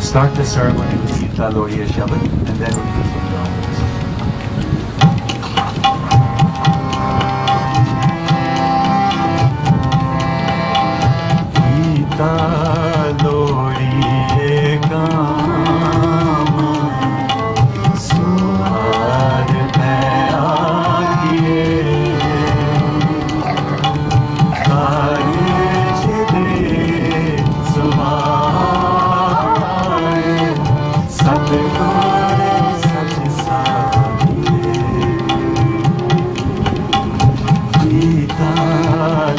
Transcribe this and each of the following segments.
Start the ceremony with Gita Loriya Shabad, and then we continue onwards. Gita Loriya Kam Suhar mein aagiye Kharij de Subhan Satgur Sach Sahiye Gita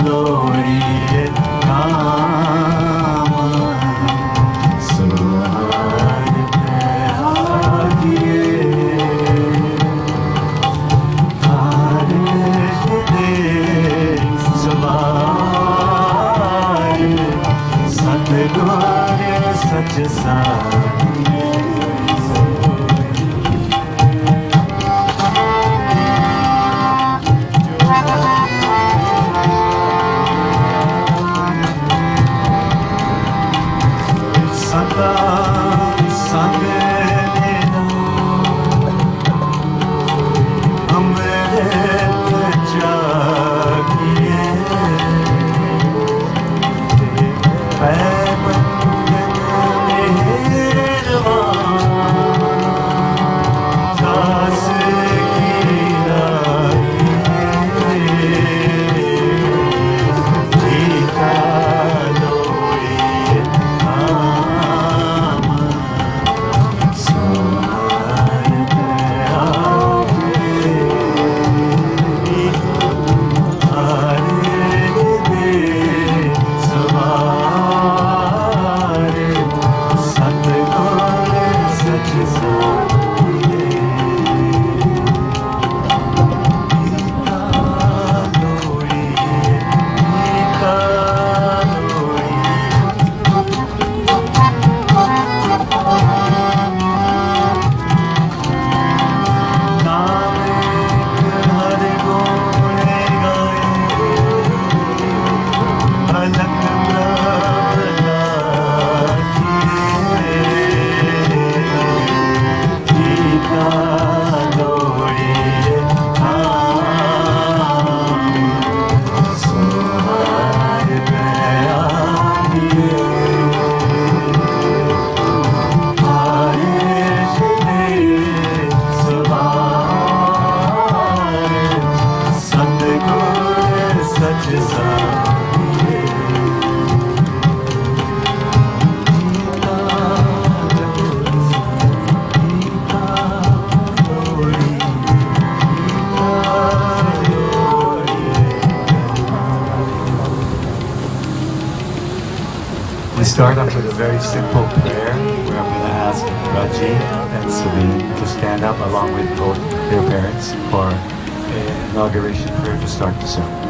Loriya Kam Suhar mein aagiye Kharij de Subhan Satgur Sach Sahiye Sata Sangena Amrit Jagiye Paiband Nirvan Das Gita Gita Loriya Kam Suhar mein aagiye Kharij de Subhan Satgur Sach Sahiye Gita Loriya Gita Nanak har gune gaye Alak Gita Loriya Kam Suhar mein aagiye Kharij de Subhan Satgur Sach Sahiye Gita We start off with a very simple prayer where I'm going to ask Raji and Celine to stand up along with both their parents for an inauguration prayer to start the ceremony.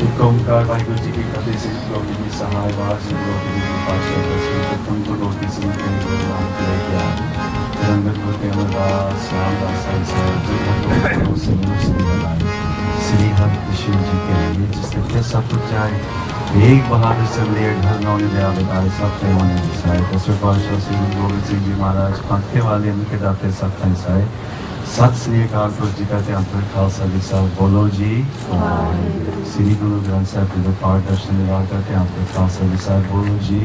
एक ओंकार वाहिगुरु जी की फतेह से लोग की सहाय वास लोग की पाशा तस्वीर तुमको रोटी से भगवान के लेके आ रंगत होते अमरदास रामदास साहब जी को से बनाए श्री हरि कृष्ण जी के लिए जिससे सब कुछ जाए एक बहादुर से मेरे घर में होने दया बताए सब पैमाने साए दसवें पातशाह श्री गुरु गोविंद सिंह जी महाराज पंक्ति वाले उनके दाते सब साए सत श्री अकाल पुरख जी का ध्यान पर खालसा जी साहब बोलो जी श्री गुरु ग्रंथ साहब जी का पाठ दर्शन विभाग का ध्यान पर खालसा जी साहब बोलो जी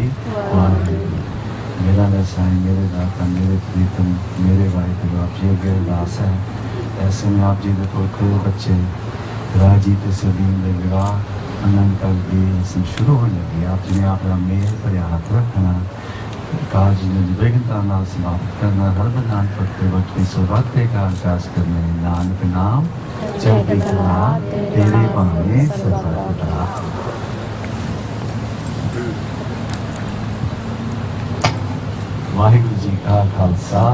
मेरा व्यवसाय मेरे दाता मेरे प्रीतम मेरे भाई तो आप जी अगे अरदास है ऐसे में आप जी के पोते बच्चे राजी ते सलीम दे विवाह आनंद कल भी शुरू होने लगी आप जिन्हें अपना मेल पर हाथ रखना काज निर्विघ्नता नाल समाप्त करना हर बंधन फटते वक्त की सौभाग्य का आकाश करने नानक नाम चढ़ती कला तेरे बहाने सदा वाहिगुरु जी का खालसा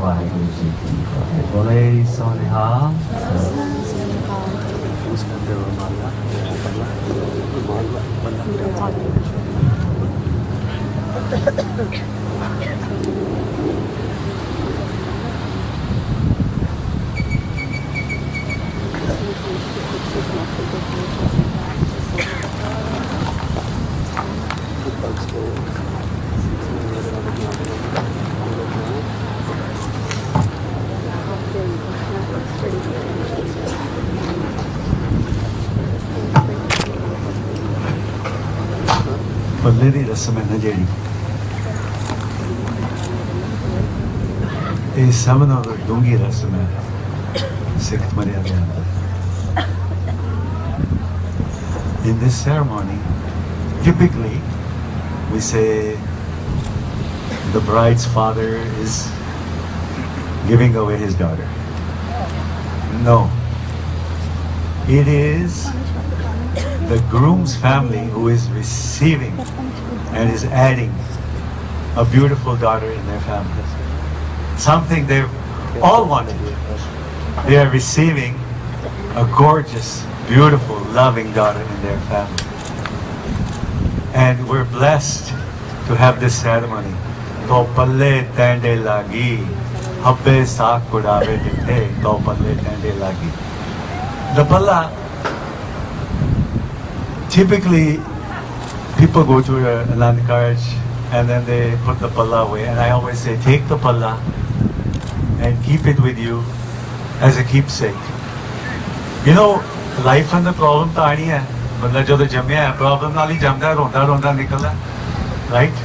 वाहिगुरु जी की फतेह बोले सोनिहाल। पल्ले दी रस्म है ना जेड़ी ये सब नालों डूंगी रस्म है सिख मर्यादा के अंदर. In this ceremony, typically we say the bride's father is giving away his daughter. No, it is the groom's family who is receiving and is adding a beautiful daughter in their family. Something they've all wanted. They are receiving a gorgeous, beautiful, loving daughter in their family. And we're blessed to have this ceremony. To palle tande lagi, habbe saak kudave dithe, to palle tande lagi. The palla, typically, people go to a land carriage and then they put the palla away. And I always say, take the palla and keep it with you as a keepsake. You know, life and the problem taani hai. Banda jo to jamya hai, problem naali jamda ronda nikala. Right?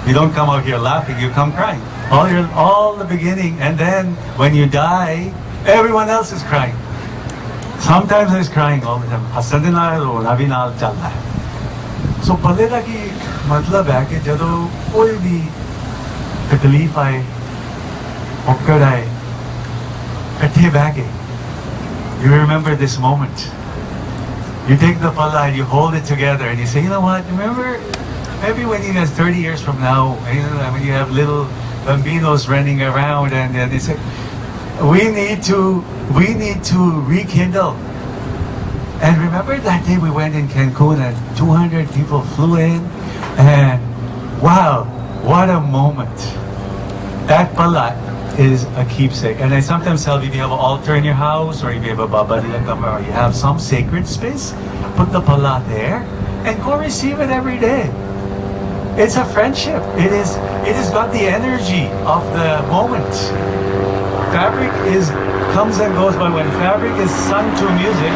You don't come out here laughing, you come crying. All the beginning, and then when you die, everyone else is crying. Sometimes I was crying all the time. Hasan de naal rona bhi naal chal raha hai. So palle da ki matlab hai ki jado koi bhi takleef aaye, okkad aaye, kathe baake, you remember this moment. You take the palla and you hold it together and you say, you know what, remember, maybe when you guys 30 years from now, you know, when you have little bambinos running around and they say, we need to rekindle. And remember that day we went in Cancun and 200 people flew in, and wow, what a moment. That palla is a keepsake. And I sometimes tell you, if you have an altar in your house, or if you have a baba dilakama, or you have some sacred space, put the palla there and go receive it every day. It's a friendship. It has got the energy of the moment. Fabric comes and goes, but when fabric is sung to music,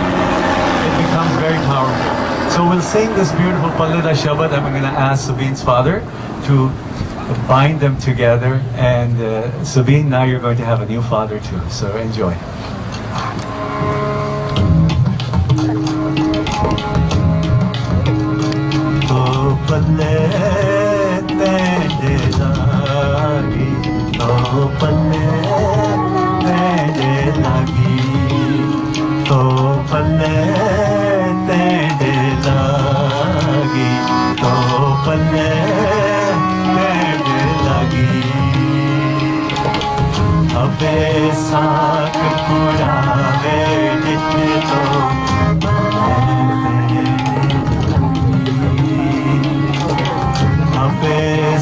it becomes very powerful. So we'll sing this beautiful Pallida Shabad, and we're going to ask Sabine's father to bind them together. And Sabine, now you're going to have a new father too. So enjoy. Saak purave jitne to abe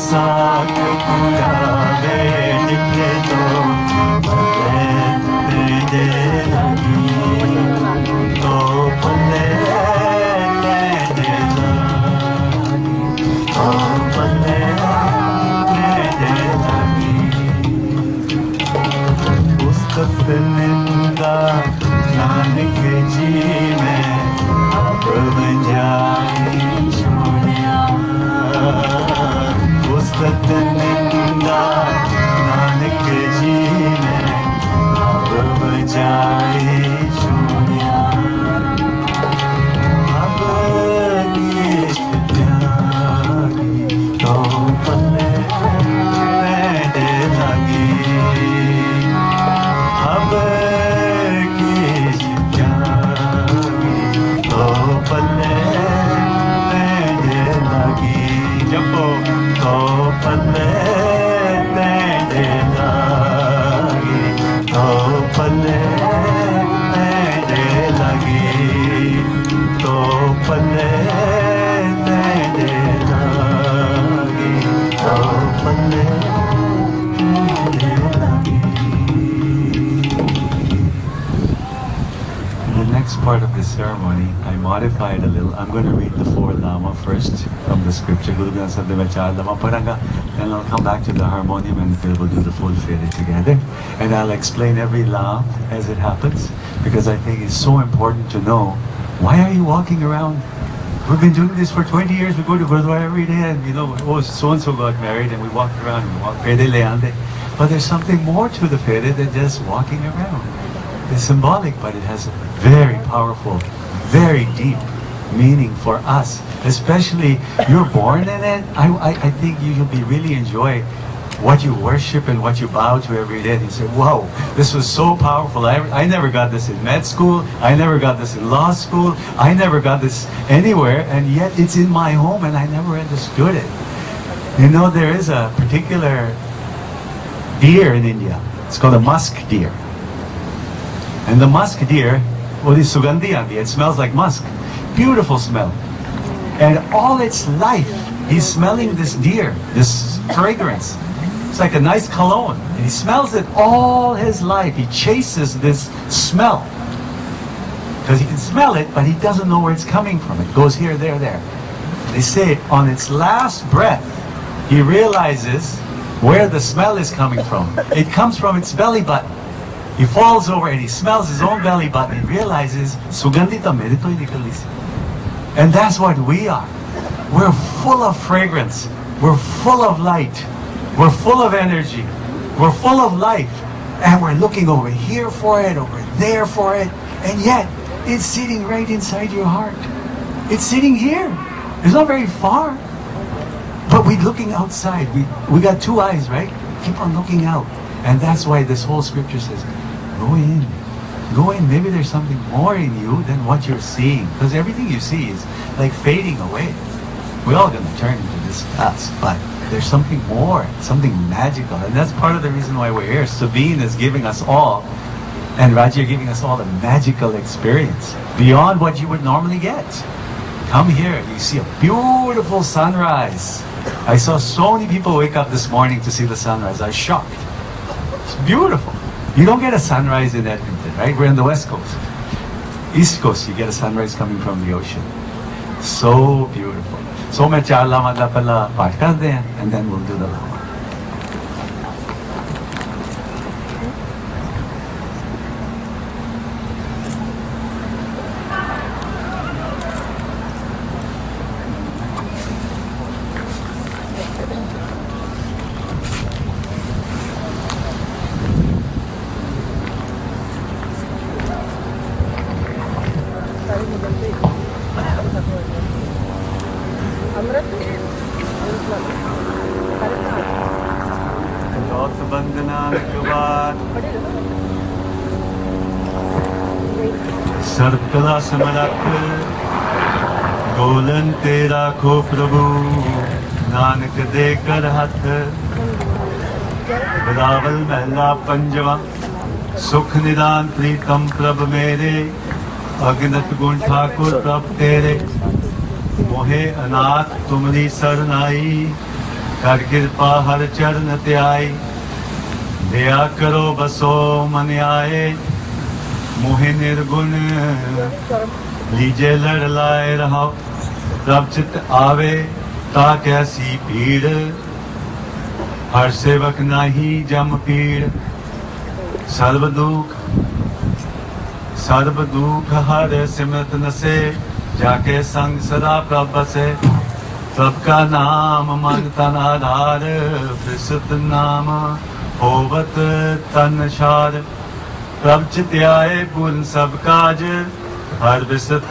saak purave jitne to de lagi to palle de lagi to palle de lagi. Ninda nanik ji next part of the ceremony, I modified a little. I'm going to read the 4 Lama first from the scripture. Then I'll come back to the harmonium and we'll do the full fete together. And I'll explain every Lama as it happens, because I think it's so important to know, why are you walking around? We've been doing this for 20 years. We go to Gurdwara every day, and you know, oh, so-and-so got married, and we walked around and we walked fete leande. But there's something more to the fete than just walking around. It's symbolic, but it has a very powerful, very deep meaning for us. Especially, you're born in it. I think you'll be really enjoy what you worship and what you bow to every day. And you say, wow, this was so powerful. I never got this in med school. I never got this in law school. I never got this anywhere. And yet it's in my home and I never understood it. You know, there is a particular deer in India. It's called a musk deer. And the musk deer, well, it's sugandhi andi, it smells like musk. Beautiful smell. And all its life, he's smelling this deer, this fragrance. It's like a nice cologne. And he smells it all his life. He chases this smell. Because he can smell it, but he doesn't know where it's coming from. It goes here, there, there. They say on its last breath, he realizes where the smell is coming from. It comes from its belly button. He falls over and he smells his own belly button and realizes, Sugandhita mere to hi nikal isi. And that's what we are. We're full of fragrance. We're full of light. We're full of energy. We're full of life. And we're looking over here for it, over there for it. And yet, it's sitting right inside your heart. It's sitting here. It's not very far. But we're looking outside. We got 2 eyes, right? Keep on looking out. And that's why this whole scripture says, go in. Go in. Maybe there's something more in you than what you're seeing. Because everything you see is like fading away. We're all going to turn into this dust. But there's something more, something magical. And that's part of the reason why we're here. Sabine is giving us all, and Raji are giving us all a magical experience beyond what you would normally get. Come here. You see a beautiful sunrise. I saw so many people wake up this morning to see the sunrise. I was shocked. It's beautiful. You don't get a sunrise in Edmonton, right? We're on the West Coast. East Coast, you get a sunrise coming from the ocean. So beautiful. So मैं 4 लामा का पहला पाठ कर दें, and then we'll do the lama. सर्पला समरख गोलन तेरा खो प्रभु नानक दे कर हथ बिलावल महला पंजवा सुख निदान प्रीतम प्रभ मेरे अगनत गुण ठाकुर प्रभ तेरे मोहे अनाथ तुमरी सरनाई कर कृपा हर चरण त्याई दया करो बसो मन आए मोहे निर्गुण लीजे लड़ लाए रहो प्रभ चित आवे ता कैसी पीड़ हर सेवक नाही जम पीड़ सर्व दुख हर सिमरत नसे जाके संग सदा प्रभ बसे प्रभ का नाम मन तन आधार विसुत नाम होवत तन शार प्रभ चित आए पूर्ण सब काज हर विसत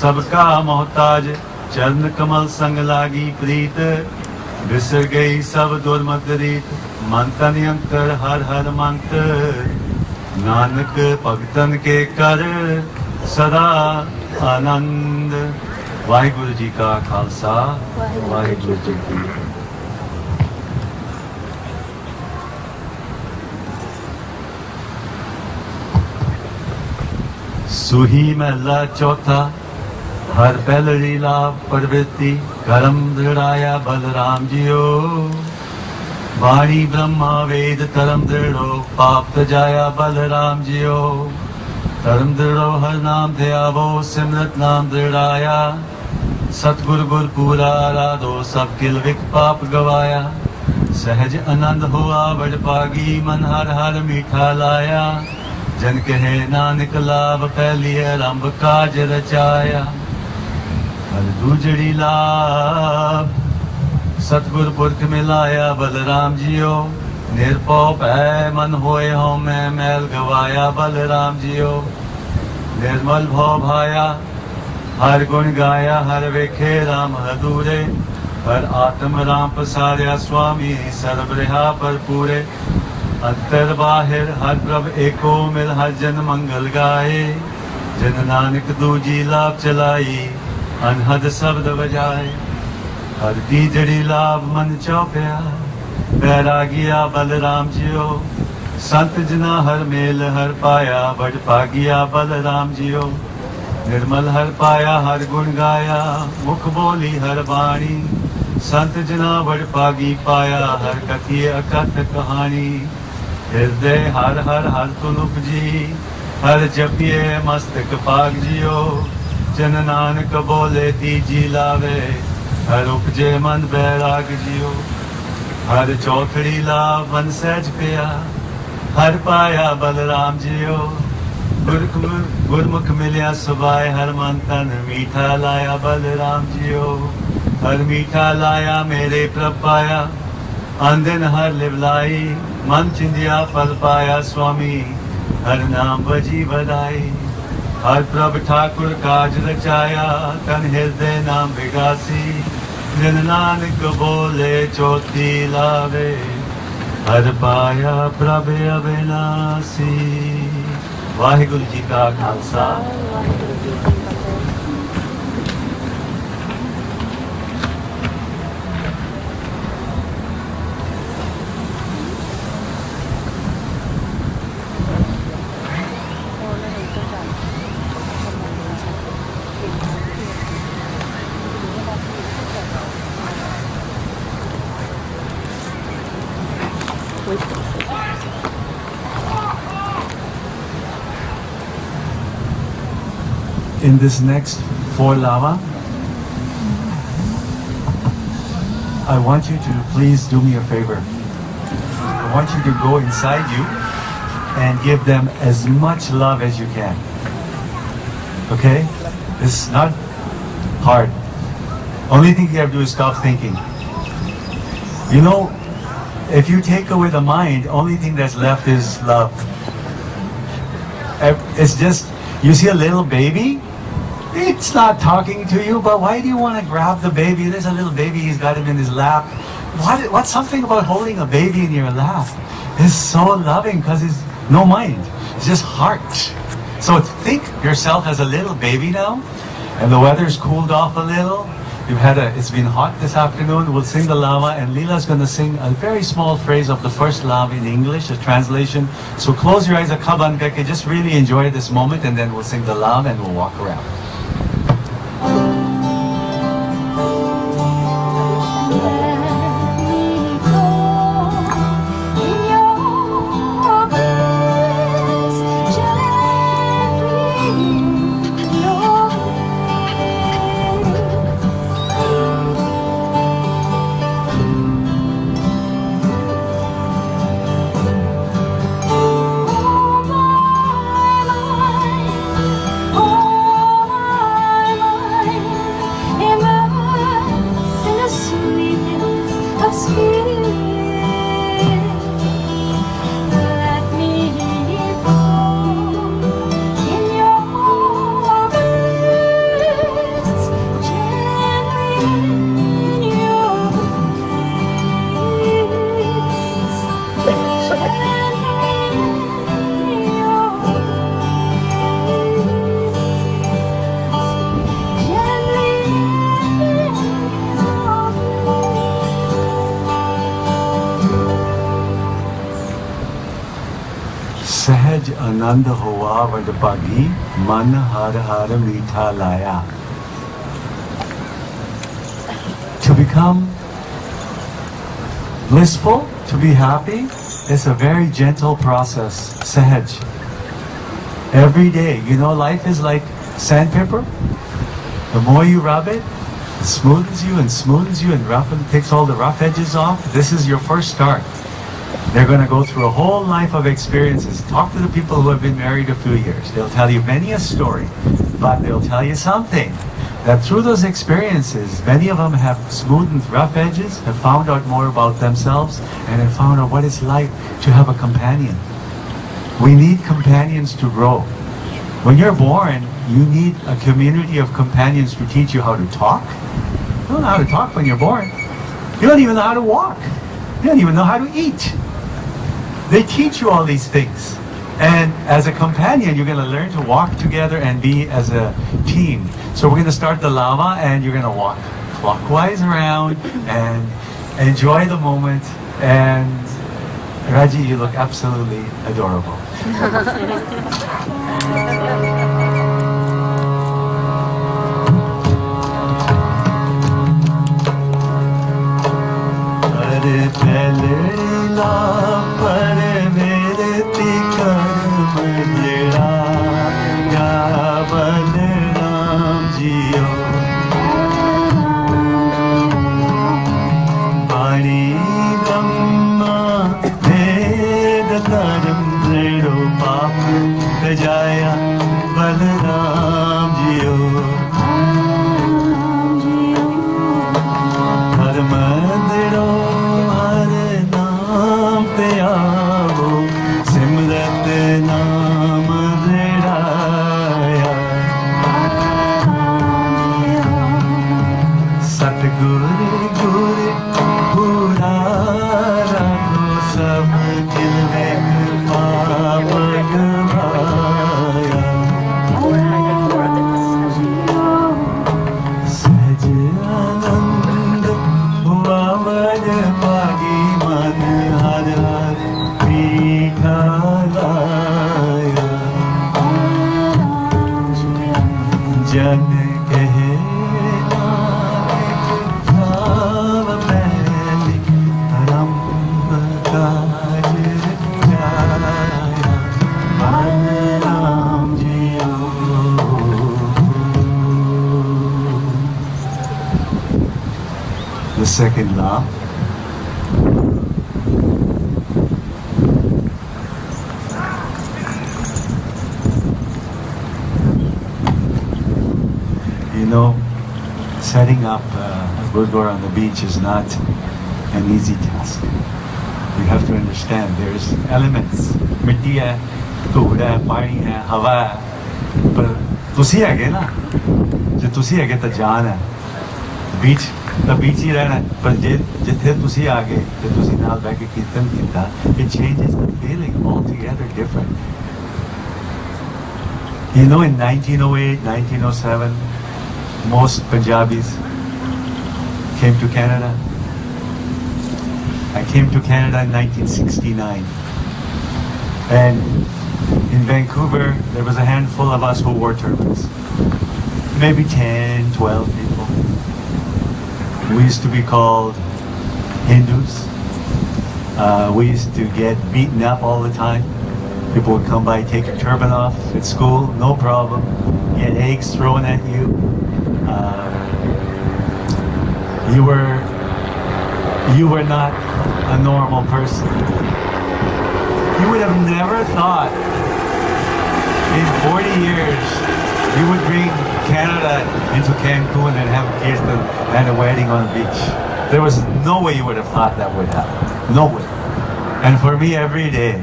सबका मोहताज चरण कमल संग लागी प्रीत विसर गई सब दुर्मत रीत मन तन अंतर हर हर मंत नानक भगतन के कर सदा आनंद। वाहिगुरु जी का खालसा वाहिगुरु जी की सुही महला चौथा हर पहलड़ी लाभ प्रवृत्ति कर्म दृढ़ाया बलराम जियो वाणी ब्रह्मा वेद तरम दृढ़ो पाप जाया बलराम जियो धर्म दृढ़ो हर नाम थे आवो सिमरत नाम दृढ़ाया सतगुर गुर पूरा आराधो सब किल विक पाप गवाया सहज आनंद हुआ बड़ पागी मन हर हर मीठा लाया जन कहे नानक लाभ फैलिए रंभ काज रचाया हर दूजड़ी लाभ सतगुर पुरख मिलाया बलराम जियो निरपौ भै मन होए हो मैं मैल गवाया बलराम जियो निर्मल भव भाया हर गुण गाया हर वेखे राम हदूरे हर आत्म राम पसार्या स्वामी सर्व रिहा पर पूरे अंतर बाहिर हर प्रभ एको मिल हर जन मंगल गाए जन नानक दूजी लाभ चलाई अनहद शब्द बजाए हर तीजड़ी लाभ मन चौपया बैरागिया बलराम जियो संत जना हर मेल हर पाया बड़ पागिया बलराम जियो निर्मल हर पाया हर गुण गाया मुख बोली हर वाणी संत जना बड़ पागी पाया हर कथी अकथ कहानी हृदय हर हर हर तुलुप जी हर जपिए मस्तक पाग जियो जन नानक बोले तीजी लावे हर उपजे मन बैराग जियो हर चौथड़ी लाभ मन सहज पिया हर पाया बलराम जियो गुरमुख मिलिया सुबाय हर मन तन मीठा लाया बलराम जियो हर मीठा लाया मेरे प्रभ पाया अंधन हर लिवलाई मन चिंदिया फल पाया स्वामी हर नाम बजी बधाई हर प्रभ ठाकुर काज रचाया तन हृदय नाम विगासी जन नानक बोले चौथी लावे हर पाया प्रभ अविनाशी वाहिगुरु जी का Khalsa In this next 4 lava, I want you to please do me a favor. I want you to go inside you and give them as much love as you can. Okay? It's not hard. Only thing you have to do is stop thinking. You know, if you take away the mind, only thing that's left is love. It's just, you see a little baby, it's not talking to you, but why do you want to grab the baby? There's a little baby, he's got him in his lap. What's something about holding a baby in your lap? It's so loving because it's no mind, it's just heart. So think yourself as a little baby now, and the weather's cooled off a little. It's been hot this afternoon. We'll sing the lava, and Leela's going to sing a very small phrase of the first lava in English, a translation. So close your eyes, just really enjoy this moment, and then we'll sing the lava and we'll walk around. सहज आनंद हुआ वडभागी मन हर हर मीठा लाया. To become blissful, to be happy, it's a very gentle process. Sahaj. Every day. You know, life is like sandpaper. The more you rub it, it smoothens you and smoothens you and takes all the rough edges off. This is your first start. They're going to go through a whole life of experiences. Talk to the people who have been married a few years. They'll tell you many a story, but they'll tell you something. That through those experiences, many of them have smoothened rough edges, have found out more about themselves, and have found out what it's like to have a companion. We need companions to grow. When you're born, you need a community of companions to teach you how to talk. You don't know how to talk when you're born. You don't even know how to walk. You don't even know how to eat. They teach you all these things. And as a companion, you're going to learn to walk together and be as a team. So we're going to start the lama and you're going to walk clockwise around and enjoy the moment. And Raji, you look absolutely adorable. Jaya Balaram Jiyo Har mandro har naam pe aavo Simrat naam ziraya Satgur gur purara no sab dilve paap gavaya Saj anand hua mad pagi man har har meetha laya Jan kahe bhav maine ram kaaj jaya Balaram Jiyo. The second law. You know, setting up a gurdwara on the beach is not an easy task. You have to understand there's elements. Mitti hai, ਧੂੜ ਹੈ, ਪਾਣੀ ਹੈ, ਹਵਾ ਹੈ, ਪਰ ਤੁਸੀਂ ਹੈਗੇ ਨਾ, ਜੇ ਤੁਸੀਂ ਹੈਗੇ ਤਾਂ ਜਾਨ ਹੈ, ਬੀਚ ਤਾਂ ਬੀਚ ਹੀ ਰਹਿਣਾ, ਪਰ ਜਿੱਥੇ ਤੁਸੀਂ ਆ ਗਏ ਤੇ ਤੁਸੀਂ ਨਾਲ ਬਹਿ ਕੇ ਕੀਰਤਨ ਕੀਤਾ, it changes the feeling altogether different. You know, in 1908, 1907, most Punjabis came to Canada. I came to Canada in 1969. And in Vancouver, there was a handful of us who wore turbans. Maybe 10, 12 people. We used to be called Hindus. We used to get beaten up all the time. People would come by, take your turban off at school, no problem. Get eggs thrown at you. You were not a normal person. You would have never thought in 40 years you would bring Canada into Cancun and have a kirtan and a wedding on the beach. There was no way you would have thought that would happen. No way. And for me, every day,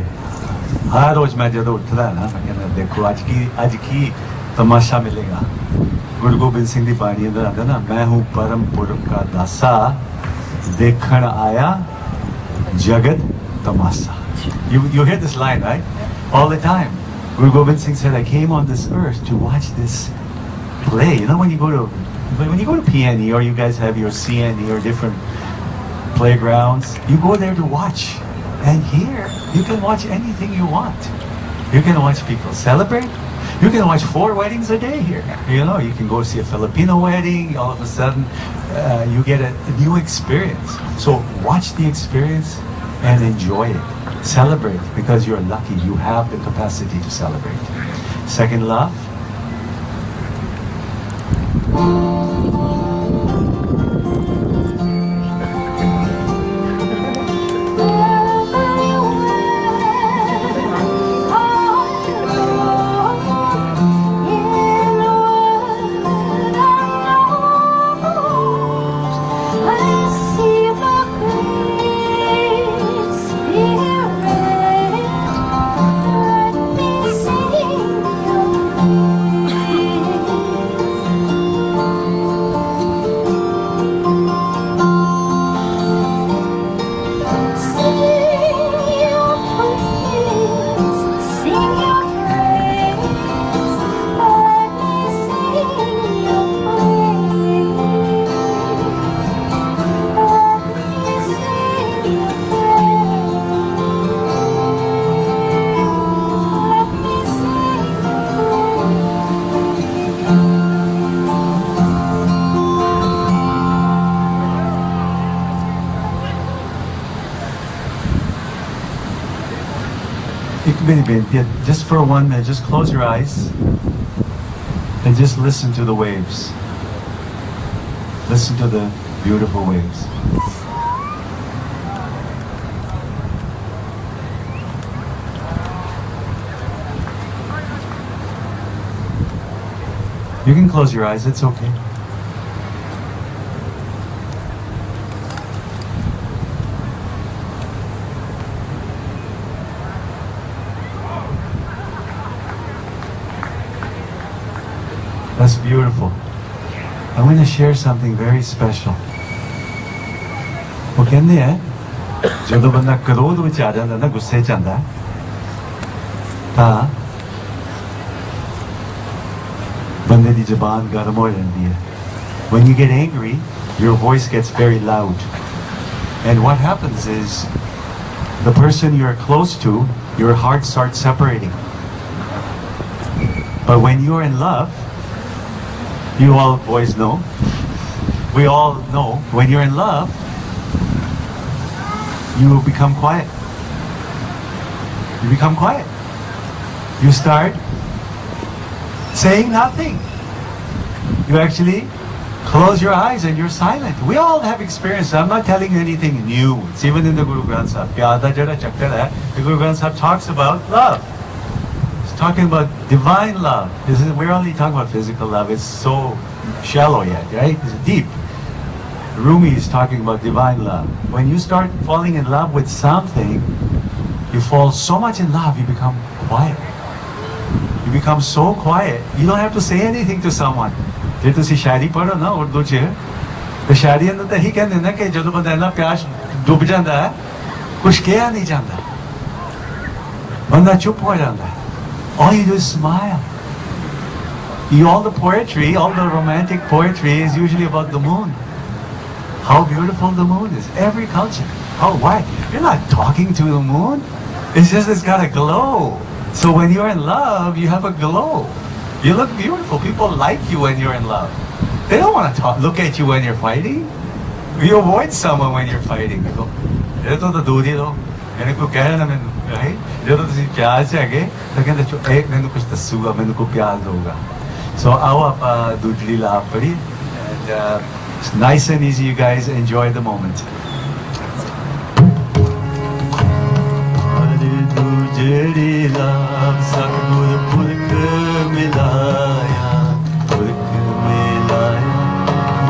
हर रोज मैं जब उठता है ना, मैं कहना देखो आज की तमाशा मिलेगा. गुरु गोबिंद सिंह दी बाणी अंदर आता ना, मैं हूँ परम पुरख का दासा, देखण आया जगत तमाशा. You hear this line, right? All the time. Guru Gobind Singh said, I came on this earth to watch this play. You know, when you go to PNE or you guys have your CNE or different playgrounds, you go there to watch. And here, you can watch anything you want. You can watch people celebrate. You can watch 4 weddings a day here. You know, you can go see a Filipino wedding. All of a sudden, you get a new experience. So watch the experience and enjoy it. Celebrate, because you're lucky. You have the capacity to celebrate. second love. Just for 1 minute, just close your eyes and just listen to the waves. Listen to the beautiful waves. You can close your eyes, it's okay. That's beautiful. I want to share something very special. वो कहते हैं ਜਦੋਂ ਬੰਦਾ ਕ੍ਰੋਧ ਵਿੱਚ ਆ ਜਾਂਦਾ ਨਾ ਗੁੱਸੇ 'ਚ ਆਂਦਾ ਤਾਂ ਬੰਦੇ ਦੀ ਜ਼ੁਬਾਨ ਗਰਮ ਹੋ ਜਾਂਦੀ ਹੈ. When you get angry, your voice gets very loud. And what happens is the person you're close to, your heart starts separating. But when you're in love, you all boys know, we all know, when you're in love, you become quiet. You become quiet. You start saying nothing. You actually close your eyes and you're silent. We all have experience. I'm not telling you anything new. It's even in the Guru Granth Sahib. Pyar da jada chakra hai. The Guru Granth Sahib talks about love. It's talking about divine love. We're only talking about physical love. It's so shallow yet, right? It's deep. Rumi is talking about divine love. When you start falling in love with something, you fall so much in love, you become quiet. You become so quiet. You don't have to say anything to someone. ਜੇ ਤੁਸੀਂ ਸ਼ਾਇਰੀ ਪੜ੍ਹੋ ਨਾ ਉਰਦੂ 'ਚ ਤੇ ਸ਼ਾਇਰੀ ਅੰਦਰ ਤਾਂ ਇਹੀ ਕਹਿੰਦੇ ਨੇ ਕਿ ਜਦੋਂ ਬੰਦਾ ਇੰਨਾ ਪਿਆਰ ਡੁੱਬ ਜਾਂਦਾ ਹੈ ਕੁਛ ਕਿਹਾ ਨਹੀਂ ਜਾਂਦਾ ਬੰਦਾ ਚੁੱਪ ਹੋ ਜਾਂਦਾ all you do is smile. All the poetry, all the romantic poetry is usually about the moon. How beautiful the moon is. Every culture. Oh, why? You're not talking to the moon. It's just it's got a glow. So when you're in love, you have a glow. You look beautiful. People like you when you're in love. They don't want to look at you when you're fighting. You avoid someone when you're fighting. You go, right? ਜਦੋਂ ਤੁਸੀਂ ਪਿਆਰ 'ਚ ਹੈਗੇ ਤਾਂ ਕਹਿੰਦੇ ਚੋ ਇੱਕ ਮੈਨੂੰ ਕੁਝ ਦੱਸੂਗਾ ਮੈਨੂੰ ਕੋਈ ਪਿਆਰ ਦਊਗਾ ਸੋ ਆਓ ਆਪਾਂ ਦੂਜਰੀ ਲਾਭ ਪੜੀ and it's nice and easy. You guys enjoy the moment. ਦੂਜਰੀ ਲਾਭ ਸਤਿਗੁਰ ਪੁਰਖ ਮਿਲਾਇਆ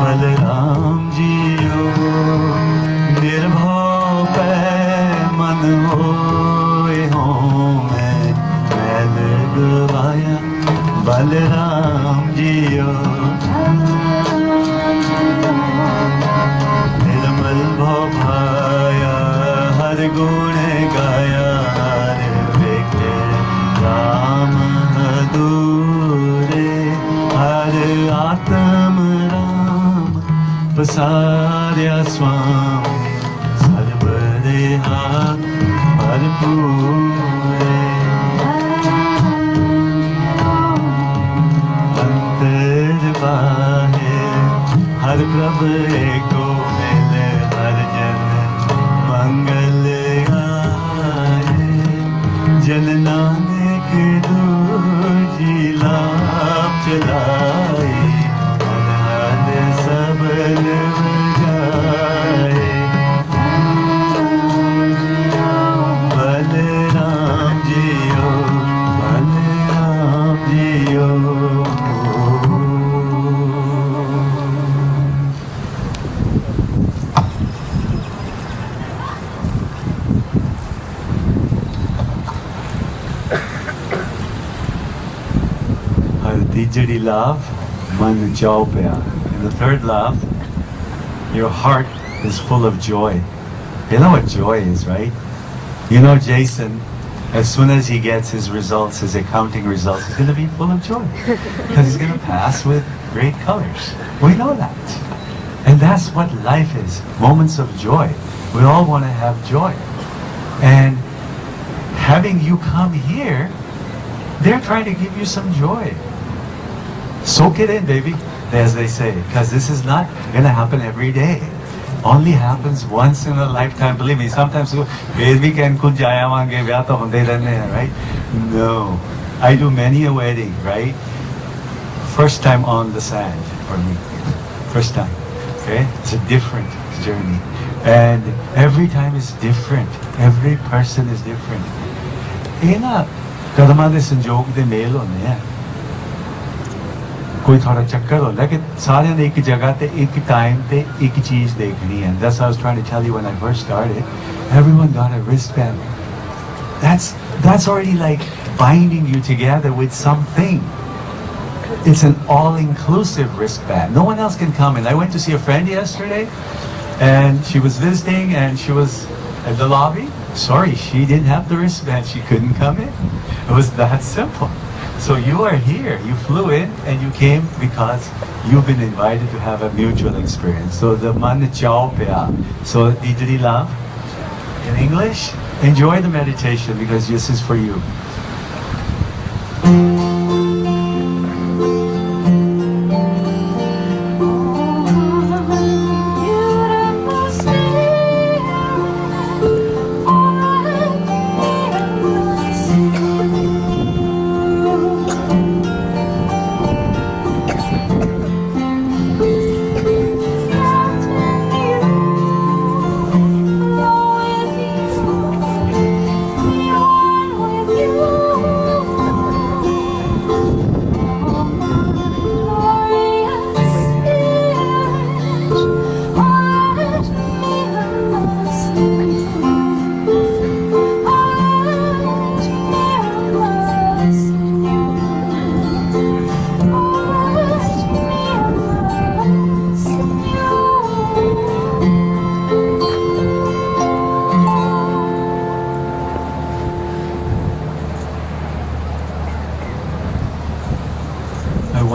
ਬਲਰਾਮ ਜੀਓ ਨਿਰਭਉ ਪੈ ਮਨ ਹੋਏ बलराम जियो निर्मल भव भाया हर गुण गाया हर विखे राम दूरे हर आत्म राम पसार्या स्वामी सर्वदे हाथ भरपूरे हर प्रभ एको मिले हर जन मंगल आए जन नानक दूजी love, man chao pya. In the third love, your heart is full of joy. You know what joy is, right? You know Jason, as soon as he gets his results, his accounting results, he's going to be full of joy. Because he's going to pass with great colors. We know that. And that's what life is, moments of joy. We all want to have joy. And having you come here, they're trying to give you some joy. Soak it in, baby, as they say, because this is not going to happen every day. Only happens once in a lifetime. Believe me, sometimes we can right? No. I do many a wedding, right? First time on the sand for me. First time. Okay? It's a different journey. And every time is different. Every person is different. Kadma दे संजोग दे mail होने हैं कोई थोड़ा चक्कर हो लेकिन सारे ने एक जगह ते एक टाइम ते एक चीज देखनी है. That's what I was trying to tell you when I first started. Everyone got a wristband. That's already like binding you together with something. It's an all-inclusive wristband. No one else can come in. I went to see a friend yesterday and she was visiting and she was at the lobby. Sorry, she didn't have the wristband. She couldn't come in. It was that simple. So you are here. You flew in and you came because you've been invited to have a mutual experience. So the man chao pya. So Dijri love. In English, enjoy the meditation because this is for you.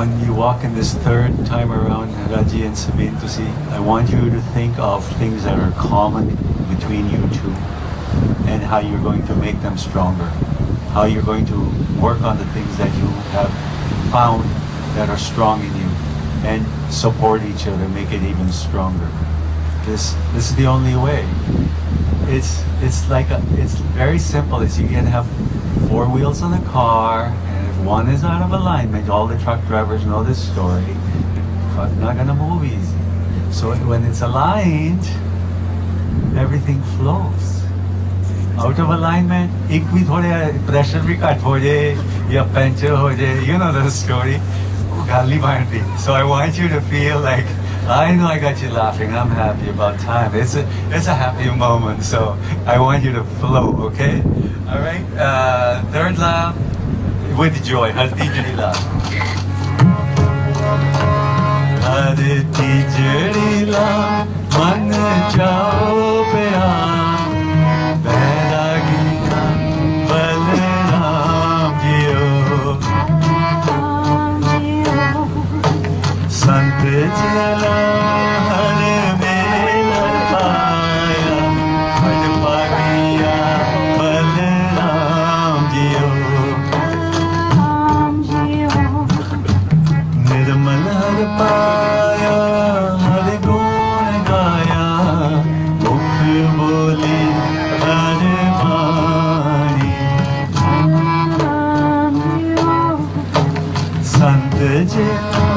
When you walk in this third time around Raji and Sabine to see, I want you to think of things that are common between you two and how you're going to make them stronger. How you're going to work on the things that you have found that are strong in you and support each other, make it even stronger. This is the only way. It's very simple. You can have four wheels on a car. One is out of alignment. All the truck drivers know this story. It's not gonna move easy. So when it's aligned, everything flows. Out of alignment, ek bhi thode pressure bhi cut ho jaye, ya puncture ho jaye. You know the story. Gali marti. So I want you to feel like, I know I got you laughing. I'm happy about time. It's a happy moment. So I want you to flow. Okay. All right. Third lap. With joy, Harti Jalila. Harti Jalila, man chao pya, Vairagina, Balaram jiyo. Sant jala har mela paya, Had pagiya Balaram jiyo. पाया हर गुण गाया मुख बोले हर वाणी संत जना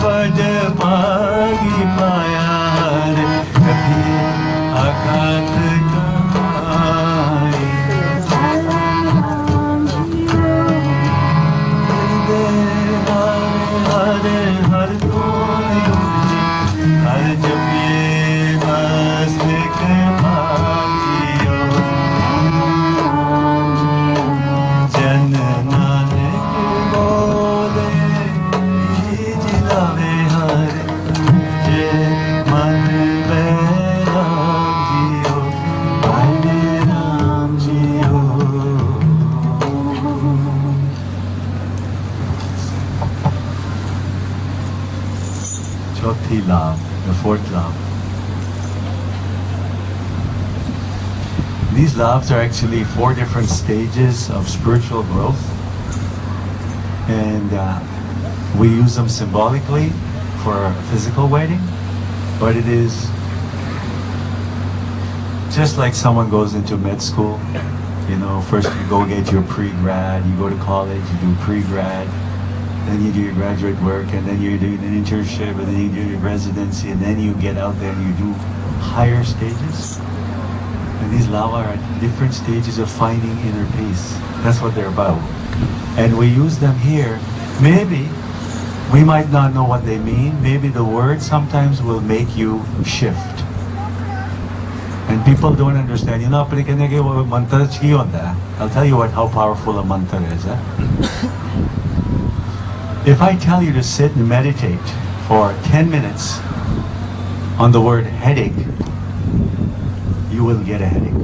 वड भागी पाया कभी आघात कमाई हर हर जपिए मस्तक भागियो जन नानक बोले Chauthi love, the fourth love. These loves are actually 4 different stages of spiritual growth, and we use them symbolically for a physical wedding, but it is just like someone goes into med school. You know, first you go get your pre-grad, you go to college, you do pre-grad, then you do your graduate work, and then you do an internship, and then you do your residency, and then you get out there and you do higher stages. And these lava are at different stages of finding inner peace. That's what they're about. And we use them here. Maybe we might not know what they mean. Maybe the word sometimes will make you shift. And people don't understand. You know, I'll tell you how powerful a mantra is. If I tell you to sit and meditate for 10 minutes on the word headache, you will get a headache.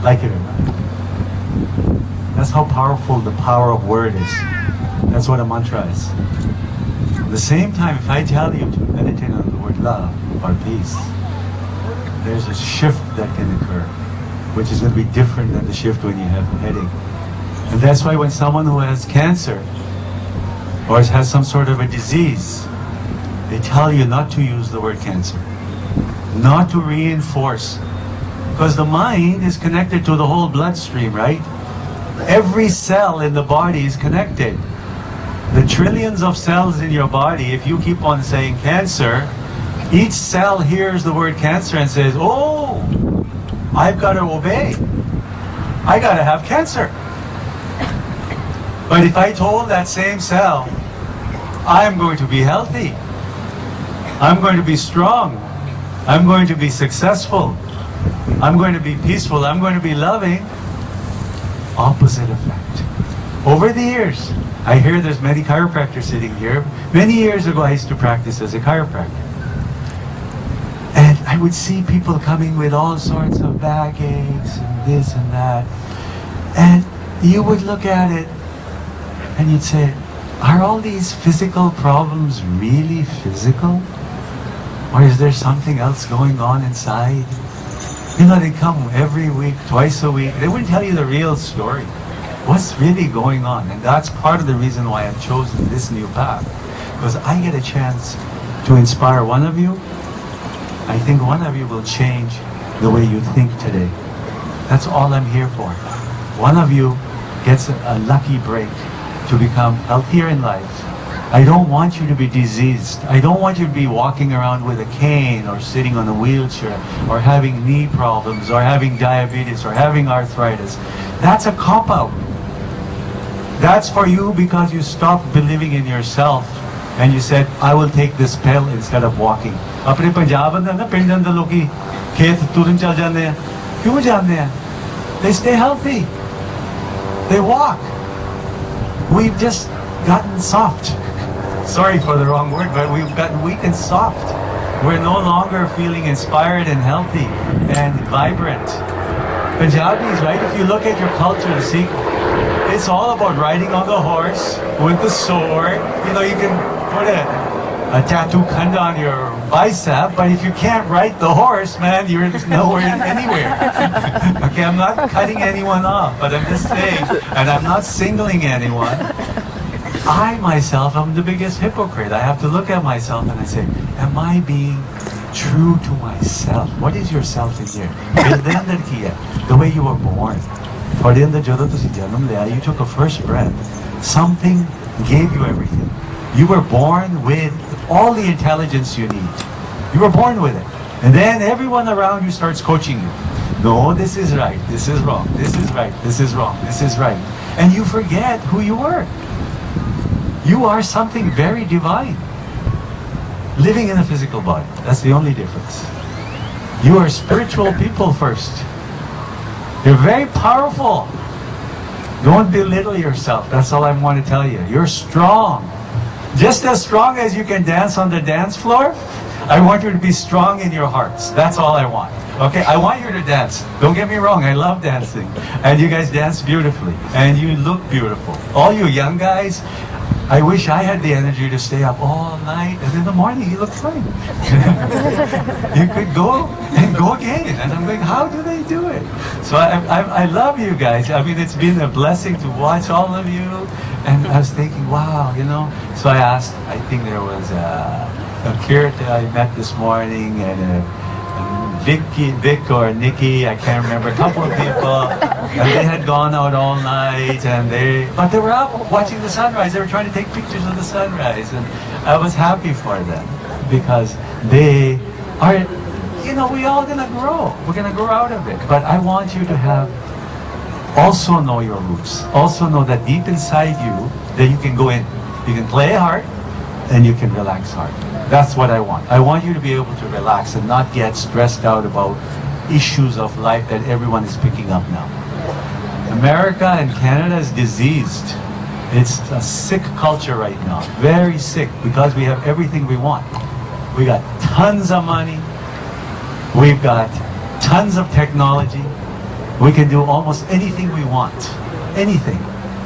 Like it or not. That's how powerful the power of word is. That's what a mantra is. At the same time, if I tell you to meditate on the word love or peace, there's a shift that can occur, which is going to be different than the shift when you have a headache. And that's why when someone who has cancer or has some sort of a disease, they tell you not to use the word cancer, not to reinforce, because the mind is connected to the whole bloodstream, right? Every cell in the body is connected. The trillions of cells in your body, if you keep on saying cancer, each cell hears the word cancer and says, oh, I've got to obey. I got to have cancer. But if I told that same cell, I'm going to be healthy, I'm going to be strong, I'm going to be successful, I'm going to be peaceful, I'm going to be loving, opposite effect. Over the years, I hear there's many chiropractors sitting here. Many years ago, I used to practice as a chiropractor. And I would see people coming with all sorts of backaches and this and that. And you would look at it and you'd say, are all these physical problems really physical? Or is there something else going on inside? You know, they come every week, twice a week. They wouldn't tell you the real story. What's really going on? And that's part of the reason why I've chosen this new path. Because I get a chance to inspire one of you. I think one of you will change the way you think today. That's all I'm here for. One of you gets a lucky break to become healthier in life. I don't want you to be diseased. I don't want you to be walking around with a cane or sitting on a wheelchair or having knee problems or having diabetes or having arthritis. That's a cop-out. That's for you because you stopped believing in yourself and you said, I will take this pill instead of walking. अपने पंजाब अंदर ना पिंड अंदर लोग खेत तुरंत चल जाते हैं क्यों जाते हैं? They stay healthy. They walk. We've just gotten soft. Sorry for the wrong word, but we've gotten weak and soft. We're no longer feeling inspired and healthy and vibrant. Punjabis, right? If you look at your culture, the Sikh, it's all about riding on the horse with the sword. You know, you can put a tattoo khanda on your bicep, but if you can't ride the horse, man, you're nowhere anywhere. Okay, I'm not cutting anyone off, but I'm just saying, and I'm not singling anyone. I myself am the biggest hypocrite. I have to look at myself and I say, am I being true to myself? What is yourself in here? The way you were born. You took a first breath. Something gave you everything. You were born with all the intelligence you need. You were born with it. And then everyone around you starts coaching you. No, this is right. This is wrong. This is right. This is wrong. This is right. And you forget who you were. You are something very divine. Living in a physical body. That's the only difference. You are spiritual people first. You're very powerful. Don't belittle yourself. That's all I want to tell you. You're strong. Just as strong as you can dance on the dance floor, I want you to be strong in your hearts. That's all I want. Okay, I want you to dance. Don't get me wrong, I love dancing. And you guys dance beautifully. And you look beautiful. All you young guys, I wish I had the energy to stay up all night, and in the morning you look fine. You could go and go again. And I'm like, how do they do it? So I love you guys. I mean, it's been a blessing to watch all of you. And I was thinking, wow, you know. So I asked, I think there was a Kirt that I met this morning, and Vic or Nikki, I can't remember, a couple of people, and they had gone out all night, but they were up watching the sunrise. They were trying to take pictures of the sunrise, and I was happy for them because they are, you know, we all gonna grow. We're gonna grow out of it. But I want you to also know your roots. Also know that deep inside you, that you can go in. You can play hard, and you can relax hard. That's what I want. I want you to be able to relax and not get stressed out about issues of life that everyone is picking up now. America and Canada is diseased. It's a sick culture right now. Very sick, because we have everything we want. We got tons of money. We've got tons of technology. We can do almost anything we want. Anything.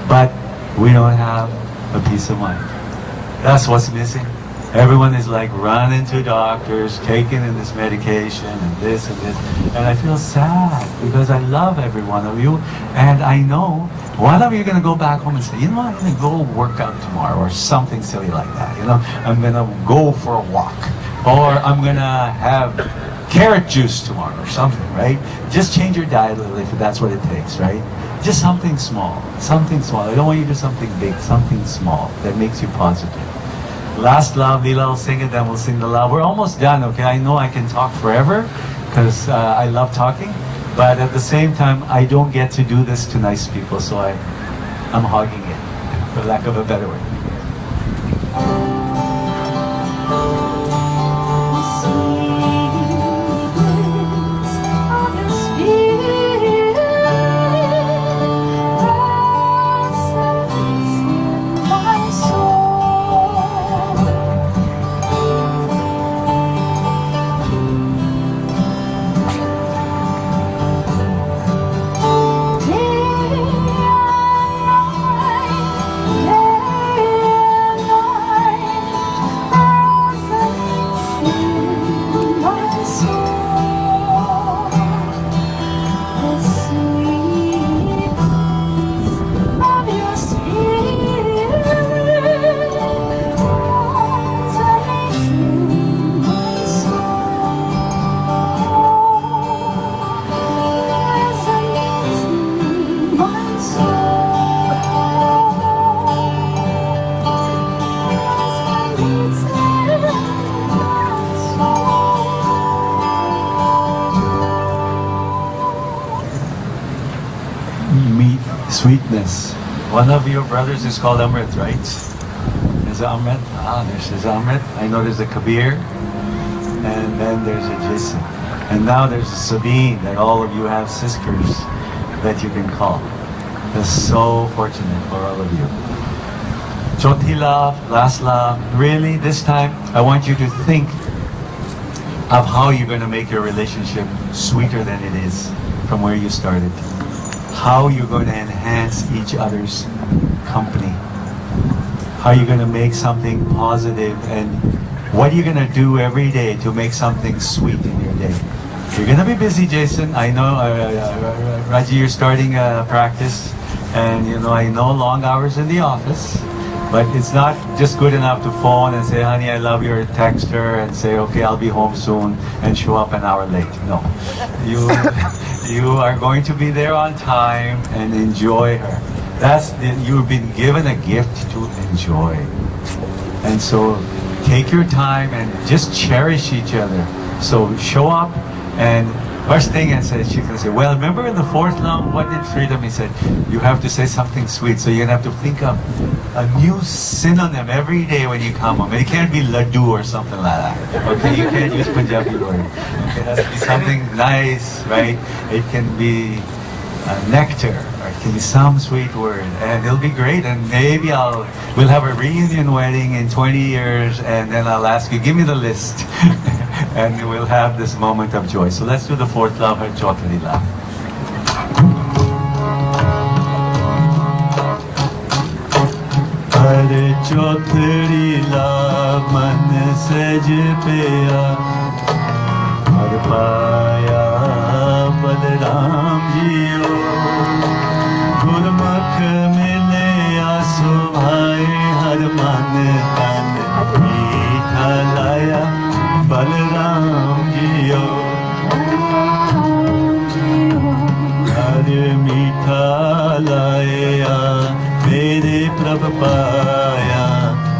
But we don't have a peace of mind. That's what's missing. Everyone is like running to doctors, taking in this medication and this and this. And I feel sad because I love every one of you. And I know one of you are going to go back home and say, you know what, I'm going to go work out tomorrow or something silly like that. You know, I'm going to go for a walk. Or I'm going to have carrot juice tomorrow or something, right? Just change your diet a little if that's what it takes, right? Just something small. Something small. I don't want you to do something big. Something small that makes you positive. Last love, Leela will sing it, then we'll sing the love. We're almost done, okay? I know I can talk forever because I love talking, but at the same time, I don't get to do this to nice people, so I'm hogging it, for lack of a better word. Sweetness. One of your brothers is called Amrit, right? There's Amrit. There's Amrit. I know there's a Kabir. And then there's a Jason. And now there's a Sabine, that all of you have sisters that you can call. That's so fortunate for all of you. Choti love, last love. Really, this time, I want you to think of how you're going to make your relationship sweeter than it is from where you started. How you're going to enhance each other's company. How you're going to make something positive, and what are you going to do every day to make something sweet in your day. You're going to be busy, Jason. I know, Raji, you're starting practice, and you know, I know long hours in the office, but it's not just good enough to phone and say, honey, I love your text her, and say, okay, I'll be home soon, and show up an hour late. No. You are going to be there on time and enjoy her. You've been given a gift to enjoy. And so take your time and just cherish each other. So show up, and first thing she can say, well, remember in the fourth love, what did Freedom? He said, you have to say something sweet. So you're going to have to think of a new synonym every day when you come home. And it can't be laddu or something like that. Okay, you can't use Punjabi word. It has to be something nice, right? It can be nectar, or it can be some sweet word, and it'll be great. And maybe we'll have a reunion wedding in 20 years, and then I'll ask you, give me the list, and we'll have this moment of joy. So let's do the fourth love, her Chautali love. हर चौथड़ी ला मन सज पिया हर पाया बलराम जियो गुरमुख मिले सुभाए हर मन तन मीठा लाया बलराम जियो हर मीठा लाया मेरे प्रभ पाया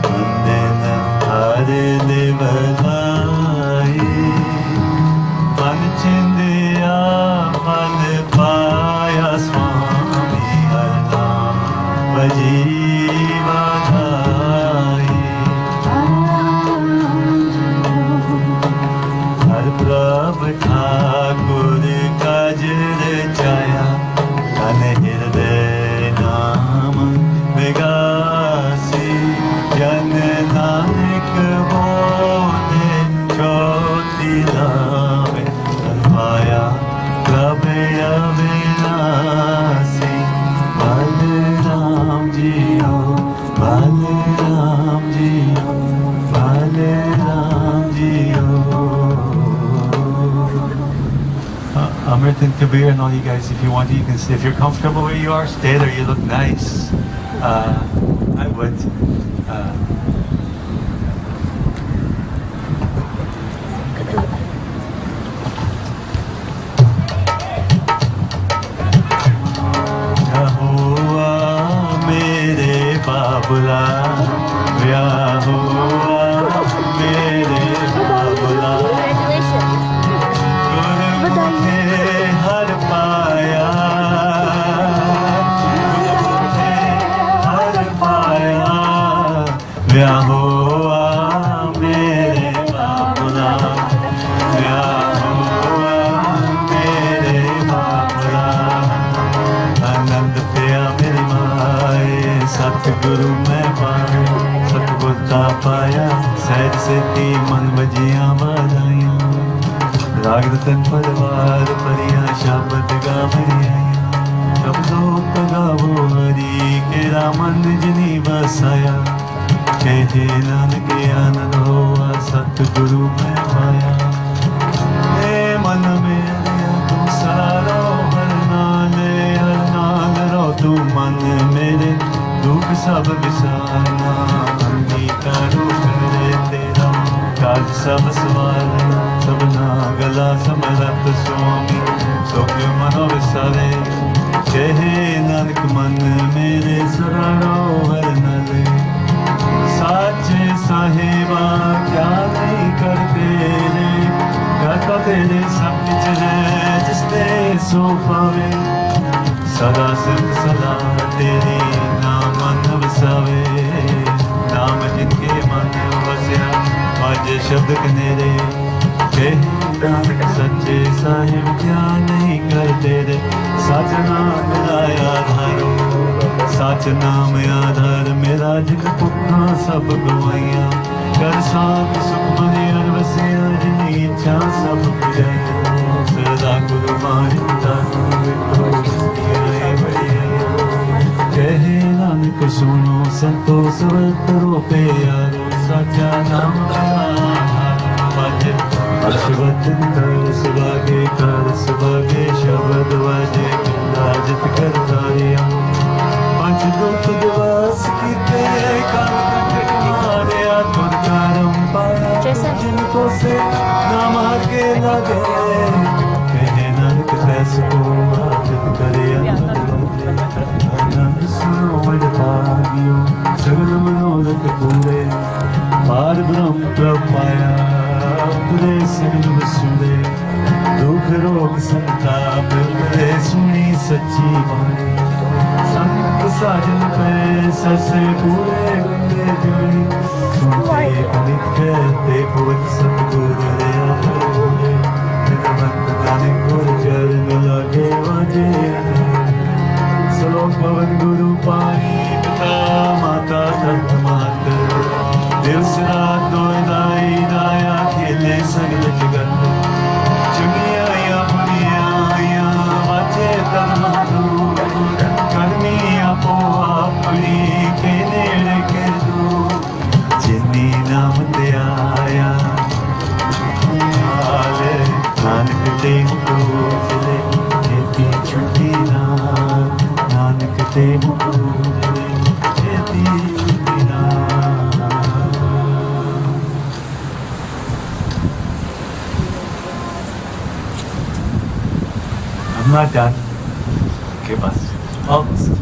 वंदन हर दिवलाई मन चिंदिया फल पाया स्वामी हर नाम बजीवाधाई हर प्रभ ठाकुर काज रचाया तन हृदय नाम विगासी जन नानक बोले चौथी लावे तन पाया प्रभ अविनाशी बलराम जियो बलराम जियो बलराम जियो. Amrit and Kabir and all you guys, if you want, you can stay. If you're comfortable where you are, stay there. You look nice. I would. Yahuwah mere babula, Yahuwah mere babula. Yahuwah mere babula, Yahuwah mere babula. Anand piya meri maaye, Satguru main paaye, Satgurta paaya, Sahaj siddhi man bajiyan badaiyan. Raag ratan parwar pariyan, Shabad gaavaiyan. Shabdo tagavo hari, Kera man jini vasaya. कहे नानक आनंद हुआ सतगुरु में पाया हे मन में तू सारो हर नाल रो तू मन मेरे दुख सब विसारना अंगीकारो करे तेरा काज सब सवारना सबना गला समरत स्वामी सो क्यों मनो विसारे कहे नानक मन मेरे सरारो हर नाले साचे साहेबा क्या नहीं करते रे करता तेरे सब कुछ है जिसने सो पावे सदा सिर्फ सदा तेरी नाम मन वसावे नाम जिनके मन वसया आज शब्द कनेरे कहे सच्चे साहिब क्या नहीं करते रे सच नाम मिलाया धारो सच नाम आधार मेरा जिन भुखा सब गवाइया कर साथ सुख मने हर वसिया जिनी इच्छा सब पुजाइया सदा गुरु मारिता कहे नानक सुनो संतो सवतरो प्यारो सचा नाम अश्वतन कर सुभागे शब्द वाजे राजत कर तारिया पंच दुख दिवस कीते काल कट मारिया तुर करम पाया जिनको से नाम के लगे कहे नानक तैस को आदत करे आनंद सुनो वड पागियो सगल मनोरथ पूरे पार ब्रह्म प्रभ पाया पूरे सगल वसुदे दुख रोग संताप पूरे सुनी सच्ची बाणी संत साजन पे ससे पूरे बंदे जोड़ी सुनते लिखे ते पवत सतगुरु रे आले तेरा भक्त गाने गुर चरण लगे वाजे सलोक पवन गुरु पानी पिता माता तत्व मात दिवस रात दो दाई दाया खेले सगल जगत चुनिया या बुनिया या वाचे तन्मा करनी आपो अपनी के नेड़े के te mukudle eti chutina nanak te mukudle eti chutina. I'm not done. Okay, bus. Almost.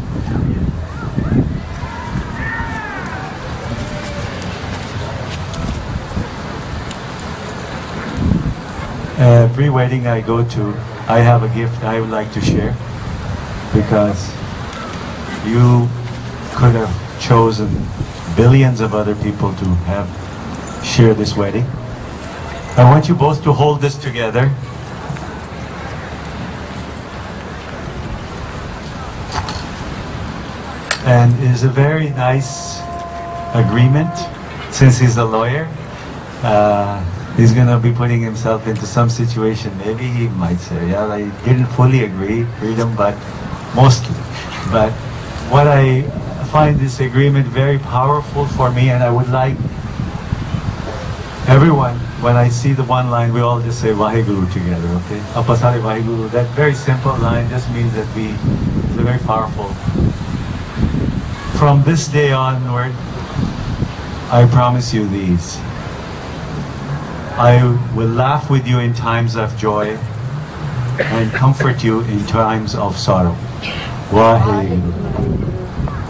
Every wedding I go to, I have a gift I would like to share, because you could have chosen billions of other people to have share this wedding. I want you both to hold this together. And it is a very nice agreement. Since he's a lawyer, he's going to be putting himself into some situation. Maybe he might say, yeah, I didn't fully agree, freedom, but mostly. But what I find this agreement very powerful for me, and I would like everyone, when I see the one line, we all just say Vaheguru together, okay? Apasari Vaheguru, that very simple line just means that it's very powerful. From this day onward, I promise you these. I will laugh with you in times of joy and comfort you in times of sorrow. Vaheguru.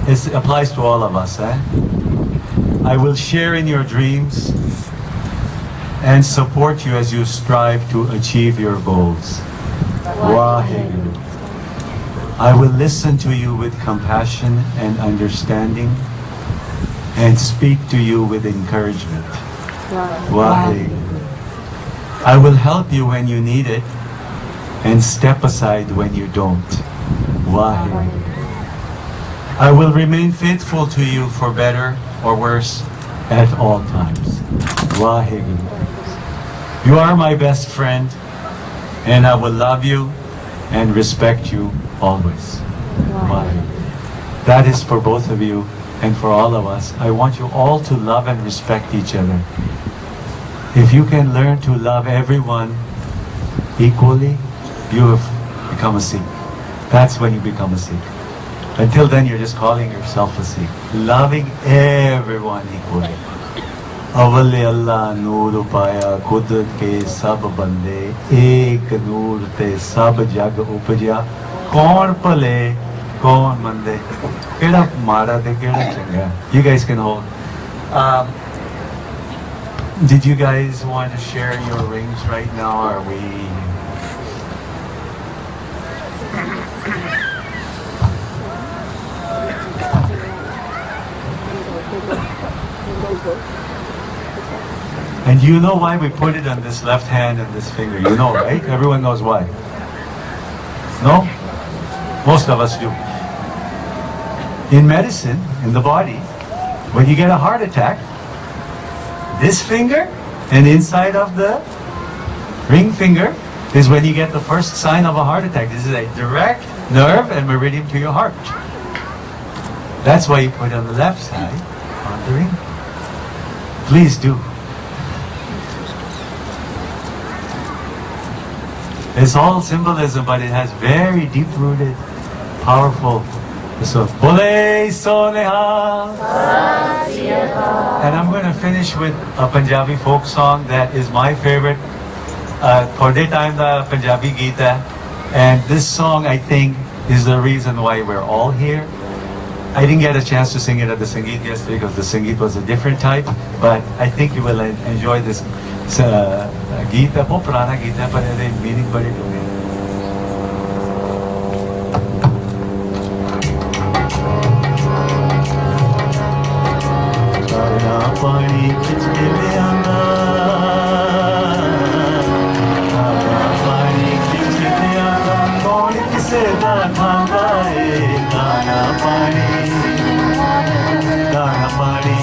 It applies to all of us. I will share in your dreams and support you as you strive to achieve your goals. Vaheguru. I will listen to you with compassion and understanding and speak to you with encouragement. Vaheguru. I will help you when you need it and step aside when you don't. Vaheguru. I will remain faithful to you for better or worse at all times. Vaheguru. You are my best friend, and I will love you and respect you always. Vaheguru. That is for both of you and for all of us. I want you all to love and respect each other. If you can learn to love everyone equally, you have become a Sikh. That's when you become a Sikh. Until then, you're just calling yourself a Sikh. Loving everyone equally. Avale Allah noor paya kudrat ke sab bande ek noor te sab jag upajya kaun pale kaun mande keda mara te keda changa. You guys can hold. Did you guys want to share your rings right now? Or are we? And you know why we put it on this left hand and this finger? You know, right? Everyone knows why. No? Most of us do. In medicine, in the body, when you get a heart attack, this finger and inside of the ring finger is when you get the first sign of a heart attack. This is a direct nerve and meridian to your heart. That's why you put it on the left side on the ring. Please do. It's all symbolism, but it has very deep-rooted, powerful. So, Bole Soneha. And I'm going to finish with a Punjabi folk song that is my favorite. Thode time da Punjabi Gita. And this song, I think, is the reason why we're all here. I didn't get a chance to sing it at the Sangeet yesterday because the Sangeet was a different type. But I think you will enjoy this Gita, बहुत पुराना गीत है पर इसके meaning बड़े डूंगे हैं. तारा पानी खिंच के ले आना, तारा पानी खिंच के ले आना, कौन किसे दान मांगा है? तारा पानी, तारा पानी,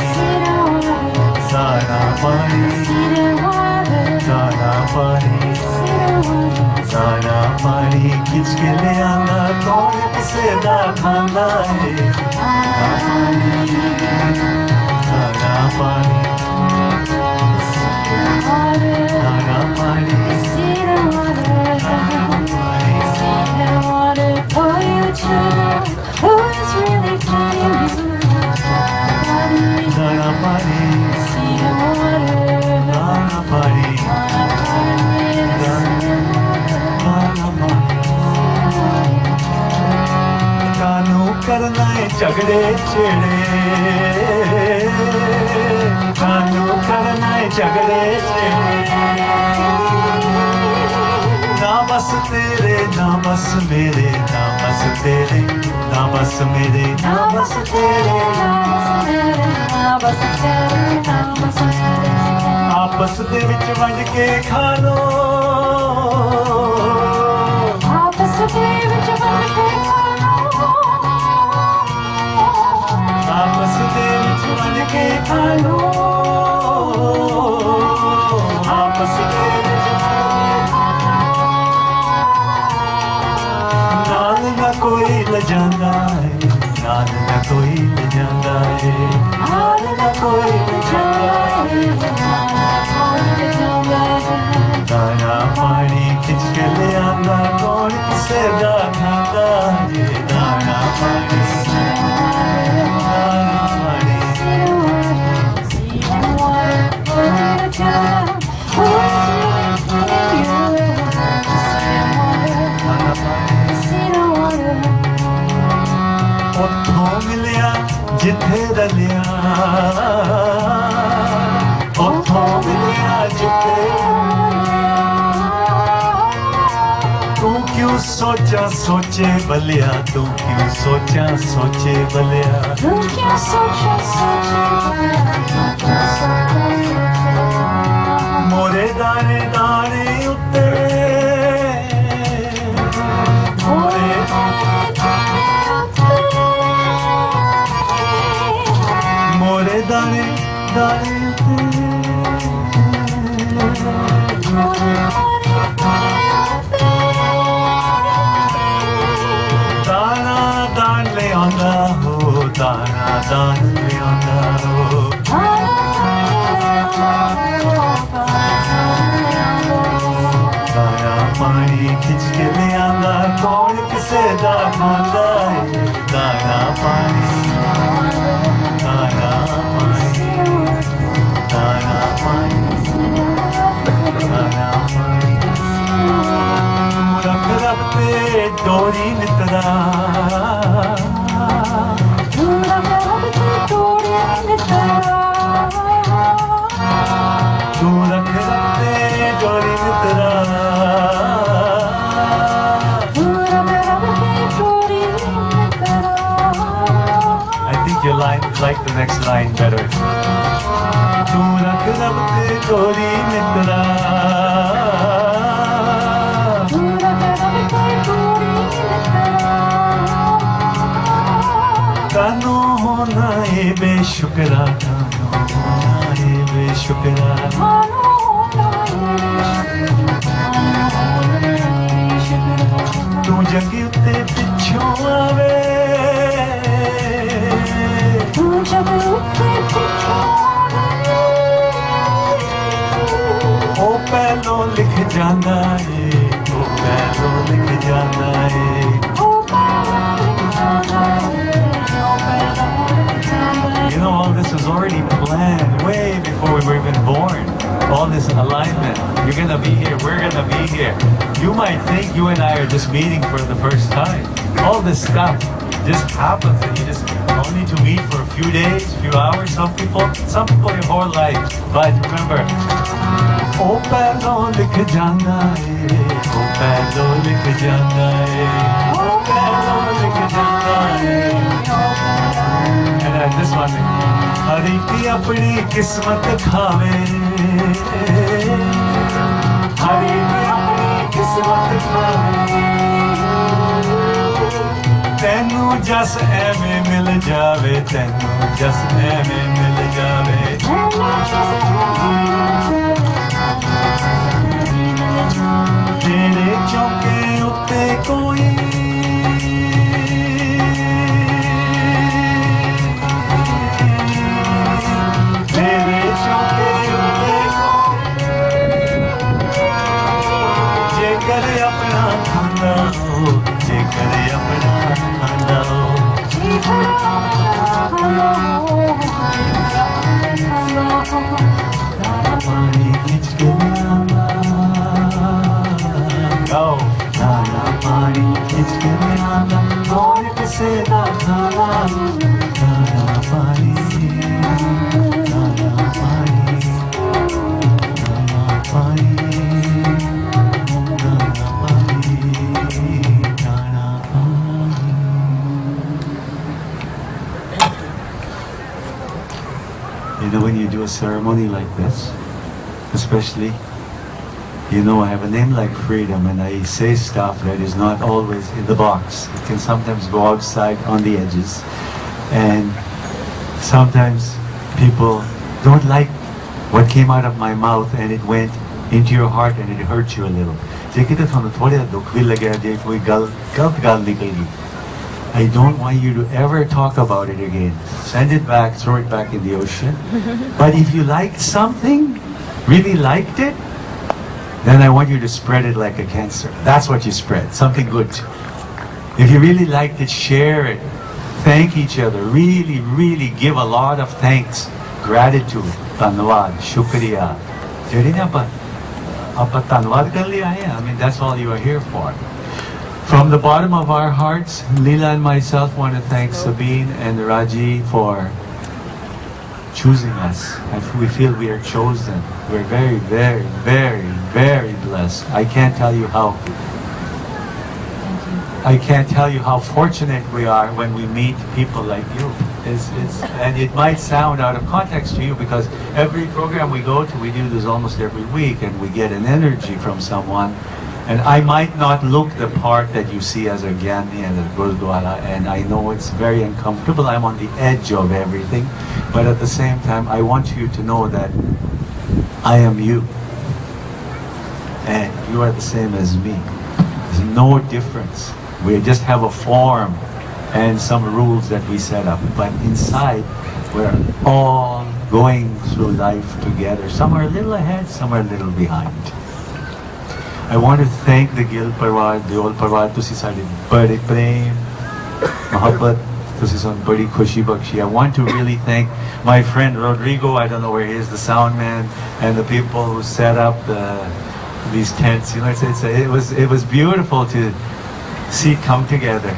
तारा पानी. सारा पानी खिंच के ले आना, कौन किसे दान मांगा है? सारा पानी, सारा पानी, सारा पानी, झगड़े छेड़े कानू करना झगड़े छेड़े ना बस तेरे ना बस मेरे ना बस तेरे ना बस मेरे ना बस तेरे ना बस तेरे ना बस तेरे आपस दे विच वंड के खा लो आपस दे विच वंड के खा लो आपस दे विच वंड के खा लो आपस दे विच नाल ना कोई लजांदा है नाल ना कोई लजांदा है नाल ना कोई लजांदा है दाना पानी खिंच के ले आंदा कौन किसे दा खांदा है दाना पानी उठों मिलिया जिथे रलिया उठों मिलिया जिथे तू क्यों सोचा सोचे बलिया तू क्यों सोचा सोचे बलिया तू क्यों सोचा सोचे मोरे दाने दाने उत्ते मोरे मोरे दाने दाने उत्ते दाना दान ले आंदा हो दाना दान ले आंदा हो दाना पानी खिंच के ले आंदा कौन किसे दा खांदा है दाना पानी दाना पानी दाना पानी दाना पानी रख रख पे डोरी नितरा रख रख पे डोरी नितरा तू रख रख पे डोरी नितरा I think your line like the next line better. तू रख रख पे डोरी नितरा कानू होना ये बेशुक्रा कानू होना ये बेशुक्रा तू जगी उत्ते पिछों आवे तू जगी उत्ते पिछों ओ पहलो लिख जांदा है ओ पहलो लिख जांदा है You know, all this was already planned way before we were even born. All this alignment. You're gonna be here, we're gonna be here. You might think you and I are just meeting for the first time. All this stuff just happens and you just don't need to meet for a few days, few hours. Some people your whole life. But remember, O pehlo likh janda hai, O pehlo likh janda hai, O pehlo likh janda hai. And this one, hari ki apni kismat khave, hari ki apni kismat khave. Tenu jas aime mil jave, tenu jas aime mil jave. Tere chauke utte koi It's ceremony like this, especially, you know, I have a name like Freedom, and I say stuff that is not always in the box. It can sometimes go outside on the edges, and sometimes people don't like what came out of my mouth, and it went into your heart and it hurt you a little. I don't want you to ever talk about it again. Send it back, throw it back in the ocean. But if you liked something, really liked it, then I want you to spread it like a cancer. That's what you spread, something good. If you really liked it, share it. Thank each other. Really, really give a lot of thanks, gratitude, tanwad, shukriya. I mean, that's all you are here for. From the bottom of our hearts, Leela and myself want to thank Sabine and Raji for choosing us. We feel we are chosen. We're very, very, very, very blessed. I can't tell you how fortunate we are when we meet people like you. And it might sound out of context to you because every program we go to, we do this almost every week, and we get an energy from someone. And I might not look the part that you see as a Gyani and a Gurdwara, and I know it's very uncomfortable. I'm on the edge of everything. But at the same time, I want you to know that I am you. And you are the same as me. There's no difference. We just have a form and some rules that we set up. But inside, we're all going through life together. Some are a little ahead, some are a little behind. I want to thank the Gil Parwar, the old Parwar, tusi sade bade prem, mohabbat, tusi san badi khushi bakshi. I want to really thank my friend Rodrigo, I don't know where he is, the sound man, and the people who set up these tents. You know, it was beautiful to see it come together.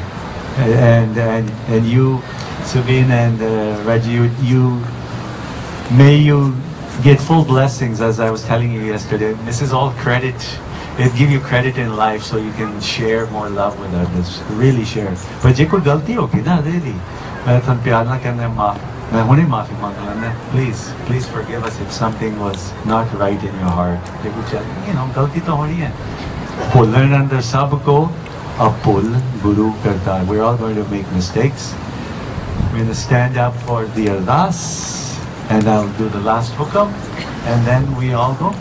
And you, Sabine and Raji, may you get full blessings, as I was telling you yesterday. This is all credit. It give you credit in life so you can share more love with others. Really share. But je koi galti hogi na, really. Main tan pyar na karna maaf. Main hune maafi mangna na. Please forgive us if something was not right in your heart. You know, galti to honi hai. Bholne andar sabko apul guru karta. We're all going to make mistakes. We're going to stand up for the ardas, and I'll do the last hukam, and then we all go.